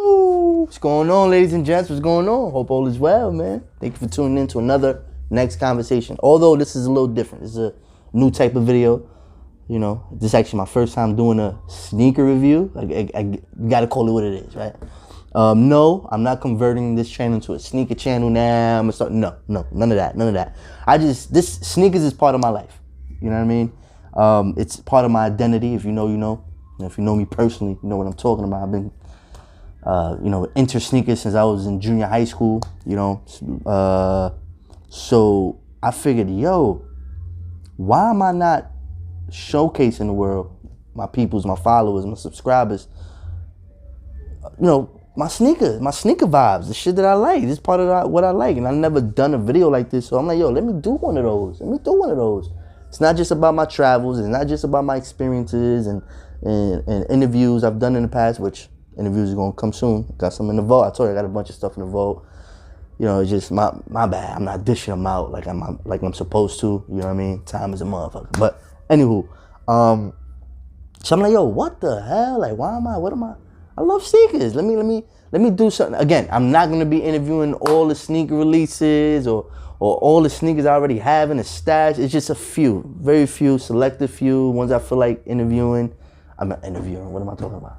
What's going on, ladies and gents? What's going on? Hope all is well, man. Thank you for tuning in to another next conversation. Although this is a little different. This is a new type of video. You know, this is actually my first time doing a sneaker review. You gotta call it what it is, right? No, I'm not converting this channel to a sneaker channel now. I'm gonna start. No, none of that. This sneakers is part of my life. You know what I mean? It's part of my identity. If you know, you know. And if you know me personally, you know what I'm talking about. I've been into sneakers since I was in junior high school, so I figured, why am I not showcasing the world, my peoples, my followers, my subscribers, my sneaker vibes, the shit that I like. This is part of what I like, and I've never done a video like this, so I'm like, let me do one of those. It's not just about my travels, it's not just about my experiences and interviews I've done in the past, which interviews are gonna come soon. Got some in the vault. I told you I got a bunch of stuff in the vault. It's just my bad. I'm not dishing them out like I'm supposed to. You know what I mean? Time is a motherfucker. But anywho, so I'm like, what the hell? Like, what am I? I love sneakers. Let me do something. Again, I'm not gonna be interviewing all the sneaker releases or all the sneakers I already have in a stash. It's just a few, very few, selected few ones I feel like interviewing. I'm not interviewing. What am I talking about?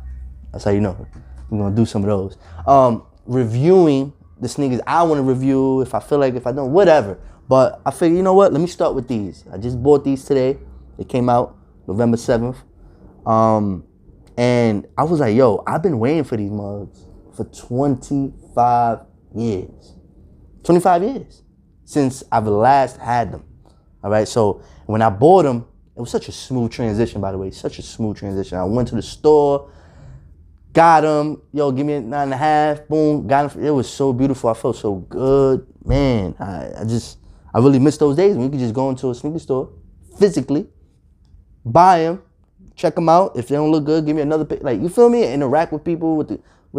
That's how you know. We're gonna do some of those. Reviewing the sneakers I want to review, if I feel like, if I don't, whatever. But I figure, you know what? Let me start with these. I just bought these today. They came out November 7th. And I was like, I've been waiting for these mugs for 25 years. 25 years since I've last had them. All right. So when I bought them, it was such a smooth transition, by the way. Such a smooth transition. I went to the store, got them. Give me a 9.5. Boom. Got them. It was so beautiful. I felt so good. Man, I really miss those days when you could just go into a sneaker store physically, buy them, check them out. If they don't look good, give me another pick. Like, you feel me? Interact with people, with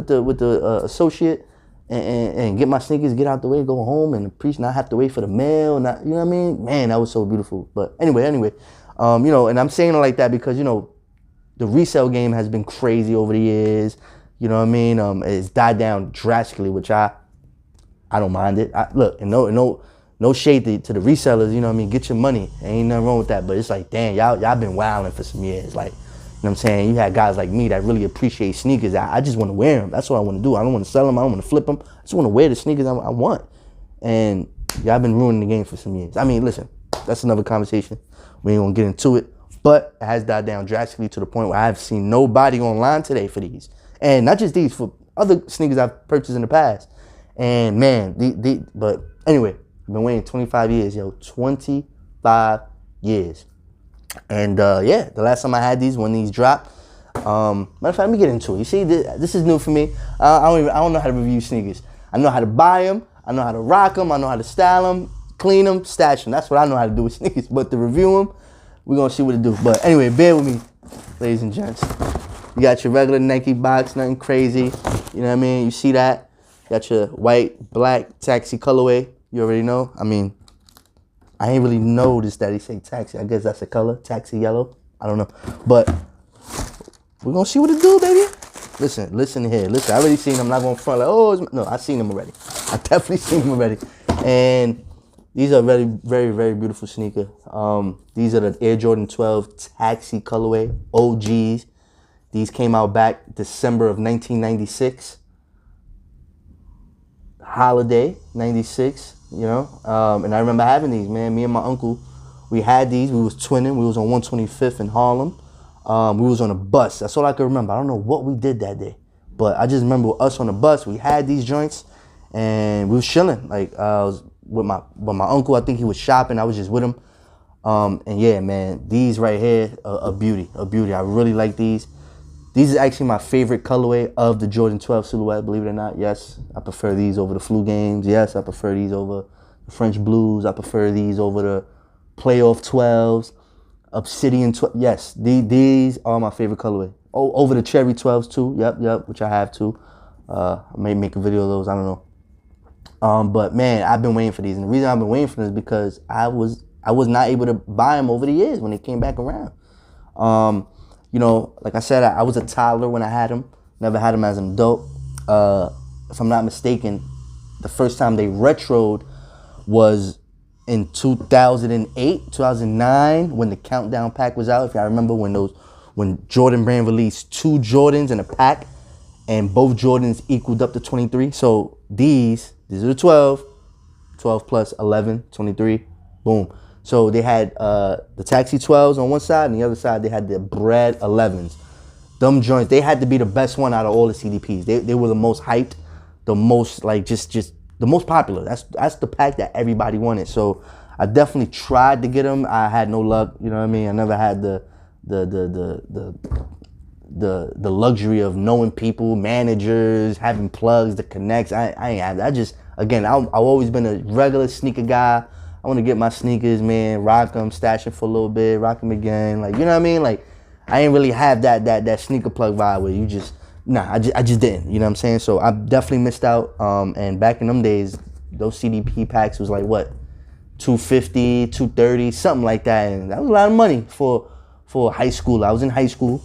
the associate, and get my sneakers, get out the way, go home, and not have to wait for the mail. You know what I mean? Man, that was so beautiful. But anyway, and I'm saying it like that because, the resale game has been crazy over the years. You know what I mean? It's died down drastically, which I don't mind it. Look, and no shade to the resellers. You know what I mean? Get your money. Ain't nothing wrong with that. But it's like, damn, y'all been wilding for some years. Like, you know what I'm saying? You had guys like me that really appreciate sneakers. I just want to wear them. That's what I want to do. I don't want to sell them. I don't want to flip them. I just want to wear the sneakers I want. And y'all been ruining the game for some years. I mean, listen, that's another conversation. We ain't gonna get into it. But it has died down drastically to the point where I've seen nobody online today for these. And not just these, for other sneakers I've purchased in the past. And man, but anyway, I've been waiting 25 years, 25 years. And the last time I had these, when these dropped, matter of fact, let me get into it. You see, this is new for me. I don't know how to review sneakers. I know how to buy them. I know how to rock them. I know how to style them, clean them, stash them. That's what I know how to do with sneakers. But to review them, we're going to see what it do. But anyway, bear with me, ladies and gents. You got your regular Nike box, nothing crazy. You know what I mean? You see that? You got your white, black, taxi colorway. You already know. I mean, I ain't really noticed that he say taxi. I guess that's a color, taxi yellow. I don't know. But we're going to see what it do, baby. Listen here. Listen, I already seen them. I'm not going to front like, no, I seen them already. I definitely seen them already. And these are very, very, very beautiful sneaker. These are the Air Jordan 12 Taxi colorway, OGs. These came out back December of 1996. Holiday, 96, and I remember having these, man. Me and my uncle, we had these. We was twinning. We was on 125th in Harlem. We was on a bus. That's all I can remember. I don't know what we did that day, but I just remember us on the bus. We had these joints, and we was chilling. Like, I was with my uncle. I think he was shopping. I was just with him. And yeah, man, these right here are a beauty. I really like these. These is actually my favorite colorway of the Jordan 12 silhouette, believe it or not. Yes, I prefer these over the Flu Games. Yes, I prefer these over the French Blues. I prefer these over the Playoff 12s, Obsidian 12. Yes, these are my favorite colorway. Oh, over the Cherry 12s too. Yep, which I have too. I may make a video of those. I don't know. But man, I've been waiting for these, and the reason I've been waiting for them is because I was not able to buy them over the years when they came back around. Like I said, I was a toddler when I had them. Never had them as an adult. if I'm not mistaken, the first time they retroed was in 2008, 2009, when the Countdown pack was out. If y'all remember when Jordan Brand released 2 Jordans in a pack, and both Jordans equaled up to 23. So these are the 12 plus 11, 23, boom. So they had the Taxi 12s on one side, and the other side they had the Bread 11s. Them joints, they had to be the best one out of all the CDPs. They were the most hyped, the most like just the most popular. That's the pack that everybody wanted. So I definitely tried to get them. I had no luck. You know what I mean? I never had the luxury of knowing people, managers, having plugs, the connects. I ain't have that. I've always been a regular sneaker guy. I want to get my sneakers, man, rock them, stash them for a little bit, rock them again. Like, you know what I mean? Like, I ain't really have that sneaker plug vibe where you just, I just didn't. You know what I'm saying? So I definitely missed out. And back in them days, those CDP packs was like, what, $250, $230, something like that. And that was a lot of money for high school. I was in high school.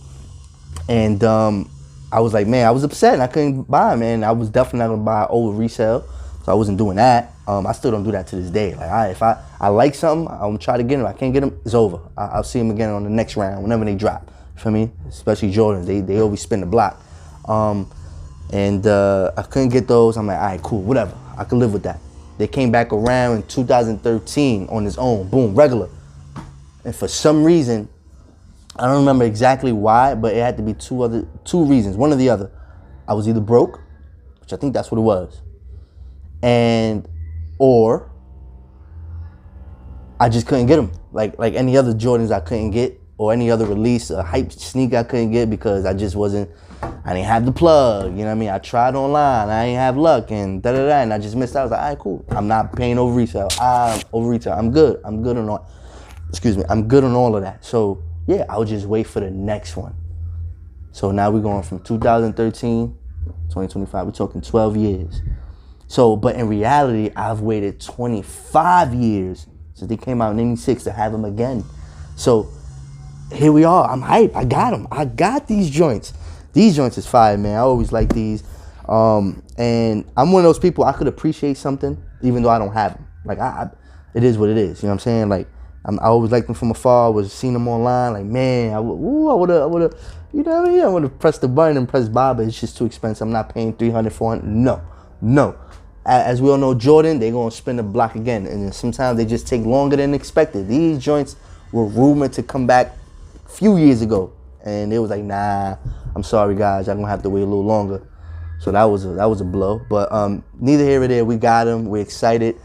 And I was like, man, I was upset and I couldn't buy them. And I was definitely not gonna buy over resale, so I wasn't doing that. I still don't do that to this day. Like, if I like something, I'm gonna try to get them. If I can't get them, it's over. I'll see them again on the next round whenever they drop. You feel me? Especially Jordans, they always spin the block. I couldn't get those. I'm like, all right, cool, whatever. I can live with that. They came back around in 2013 on its own, boom, regular. And for some reason, I don't remember exactly why, but it had to be two reasons, one or the other. I was either broke, which I think that's what it was, or I just couldn't get them. Like any other Jordans I couldn't get, or any other release, a hype sneaker I couldn't get because I didn't have the plug, you know what I mean? I tried online, I ain't have luck, and da-da-da, and I just missed out. I was like, all right, cool. I'm not paying over retail. I'm good on all, I'm good on all of that. So, yeah, I would just wait for the next one. So now we're going from 2013, 2025, we're talking 12 years. So, but in reality, I've waited 25 years since they came out in 86 to have them again. So here we are, I'm hyped, I got them. I got these joints. These joints is fire, man. I always like these. And I'm one of those people, I could appreciate something even though I don't have them. Like, it is what it is, you know what I'm saying? Like, I always liked them from afar. I was seeing them online. Like, man, I would have, you know what I mean? I would have pressed the button and pressed buy, but it's just too expensive. I'm not paying $300, $400. No. As we all know, Jordan, they're going to spin the block again. And sometimes they just take longer than expected. These joints were rumored to come back a few years ago. And it was like, nah, I'm sorry, guys. I'm going to have to wait a little longer. So that was a blow. But neither here nor there. We got them. We're excited.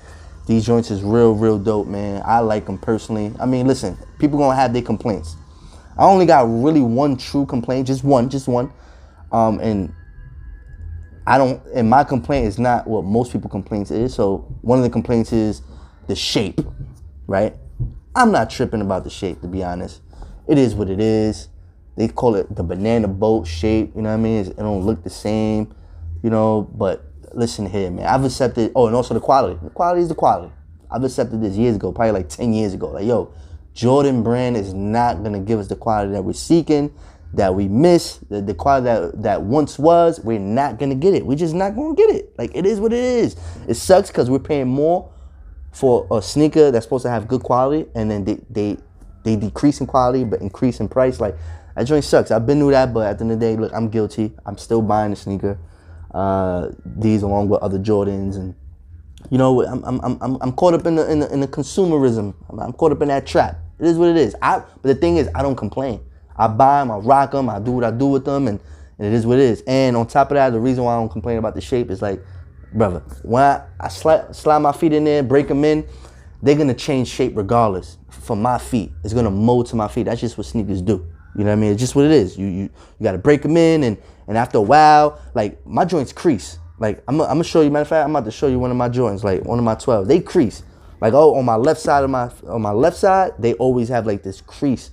These joints is real dope, man. I like them personally. I mean, listen, people gonna have their complaints. I only got really one true complaint, just one. And my complaint is not what most people complaints is. So one of the complaints is the shape, right? I'm not tripping about the shape, to be honest. It is what it is. They call it the banana boat shape, you know what I mean? It don't look the same, you know, but listen here, man. I've accepted, and also the quality. The quality is the quality. I've accepted this years ago, probably like 10 years ago. Like, yo, Jordan Brand is not going to give us the quality that we're seeking, that we miss, the quality that once was. We're not going to get it. We're just not going to get it. Like, it is what it is. It sucks because we're paying more for a sneaker that's supposed to have good quality, and then they decrease in quality but increase in price. Like, that joint sucks. I've been through that, but at the end of the day, look, I'm guilty. I'm still buying the sneaker. These along with other Jordans, and you know, I'm caught up in the consumerism. I'm caught up in that trap. It is what it is. But the thing is, I don't complain. I buy them, I rock them, I do what I do with them, and it is what it is. And on top of that, the reason why I don't complain about the shape is like, brother, when I slide my feet in there, break them in, they're gonna change shape regardless. For my feet, it's gonna mold to my feet. That's just what sneakers do. You know what I mean? It's just what it is. You gotta break them in, and after a while, like, my joints crease. Like, I'm gonna show you, matter of fact, I'm about to show you one of my Jordans, like one of my 12s. They crease. Like, on my left side, they always have like this crease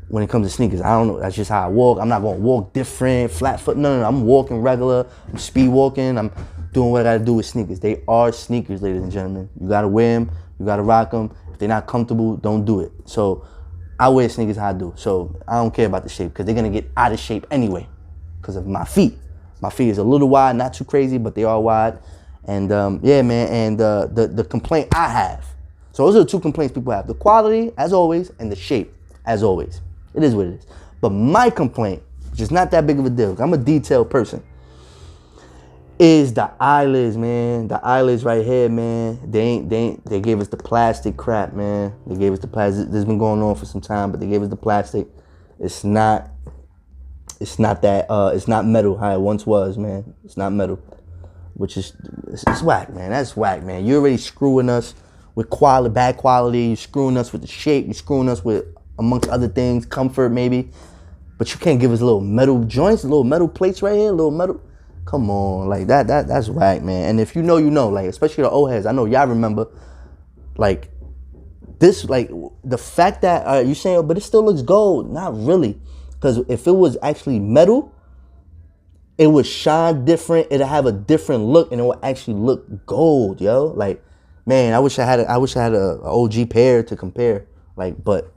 when it comes to sneakers. I don't know, that's just how I walk. I'm not gonna walk different, flat foot. No. I'm walking regular. I'm speed walking. I'm doing what I gotta do with sneakers. They are sneakers, ladies and gentlemen. You gotta wear them. You gotta rock them. If they're not comfortable, don't do it. So I wear sneakers how I do. So I don't care about the shape because they're gonna get out of shape anyway because of my feet. My feet is a little wide, not too crazy, but they are wide. And yeah, man. And the complaint I have. So those are the two complaints people have: the quality, as always, and the shape, as always. It is what it is. But my complaint, which is not that big of a deal, I'm a detailed person, is the eyelids, man. The eyelids right here, man. They gave us the plastic crap, man. They gave us the plastic. This has been going on for some time, but they gave us the plastic. It's not that it's not metal how it once was, man. It's not metal. Which is it's whack, man. That's whack, man. You're already screwing us with quality, bad quality. You're screwing us with the shape. You're screwing us with, amongst other things, comfort maybe. But you can't give us little metal joints, little metal plates right here, little metal. Come on, like that's whack, man. And if you know, you know, like especially the old heads. I know y'all remember, like this, like the fact that you saying, oh, but it still looks gold. Not really, because if it was actually metal, it would shine different. It'd have a different look, and it would actually look gold, yo. Like, man, I wish I had a OG pair to compare. Like, but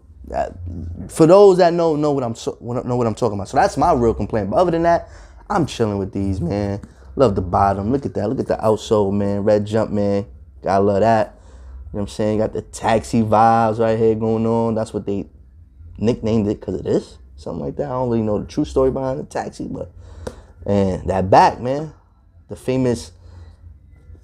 for those that know what I'm talking about. So that's my real complaint. But other than that, I'm chilling with these, man. Love the bottom. Look at that. Look at the outsole, man. Red jump, man. Gotta love that. You know what I'm saying? Got the taxi vibes right here going on. That's what they nicknamed it because of this. Something like that. I don't really know the true story behind the taxi, but and that back, man. The famous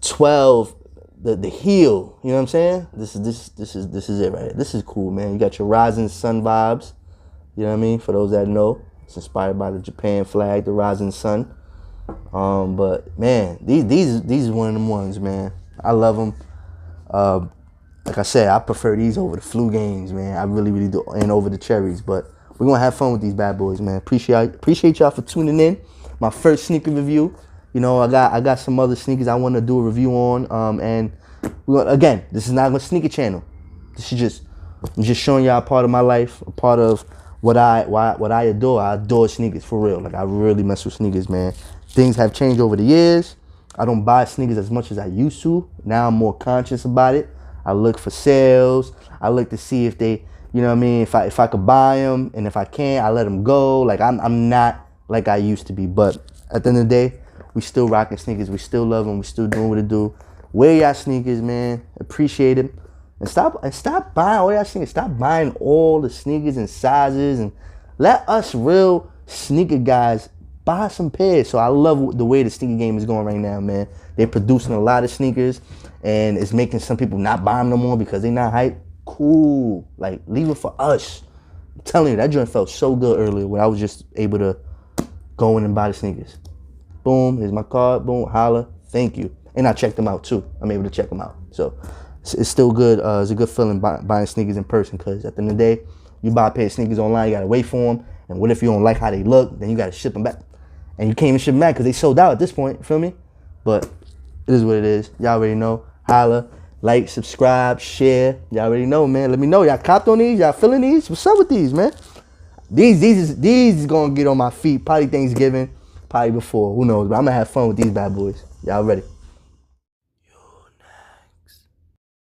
12, the heel. You know what I'm saying? This is it right here. This is cool, man. You got your rising sun vibes. You know what I mean? For those that know. It's inspired by the Japan flag, the rising sun. But man, these are one of them ones, man. I love them. Like I said, I prefer these over the flu games, man. I really do, and over the cherries. But we're gonna have fun with these bad boys, man. Appreciate y'all for tuning in. My first sneaker review. You know, I got some other sneakers I want to do a review on. And again, this is not a sneaker channel. This is I'm just showing y'all a part of my life, a part of what I adore. I adore sneakers for real. Like I really mess with sneakers, man. Things have changed over the years. I don't buy sneakers as much as I used to. Now I'm more conscious about it. I look for sales. I look to see if they, you know what I mean, if I could buy them, and if I can't, I let them go. Like I'm not like I used to be. But at the end of the day, we still rocking sneakers. We still love them. We still doing what it do. Wear y'all sneakers, man. Appreciate it. And stop buying all y'all sneakers. Stop buying all the sneakers and sizes, and let us real sneaker guys buy some pairs. So I love the way the sneaker game is going right now, man. They're producing a lot of sneakers, and it's making some people not buy them no more because they're not hype. Cool. Like, leave it for us. I'm telling you, that joint felt so good earlier when I was just able to go in and buy the sneakers. Boom, here's my card. Boom, holla. Thank you. And I checked them out too. I'm able to check them out. So it's still good. It's a good feeling buying sneakers in person, because at the end of the day, you buy a pair of sneakers online, you got to wait for them. And what if you don't like how they look? Then you got to ship them back. And you can't even ship them back because they sold out at this point. You feel me? But it is what it is. Y'all already know. Holla. Like, subscribe, share. Y'all already know, man. Let me know. Y'all copped on these? Y'all feeling these? What's up with these, man? These is going to get on my feet. Probably Thanksgiving. Probably before. Who knows? But I'm going to have fun with these bad boys. Y'all ready?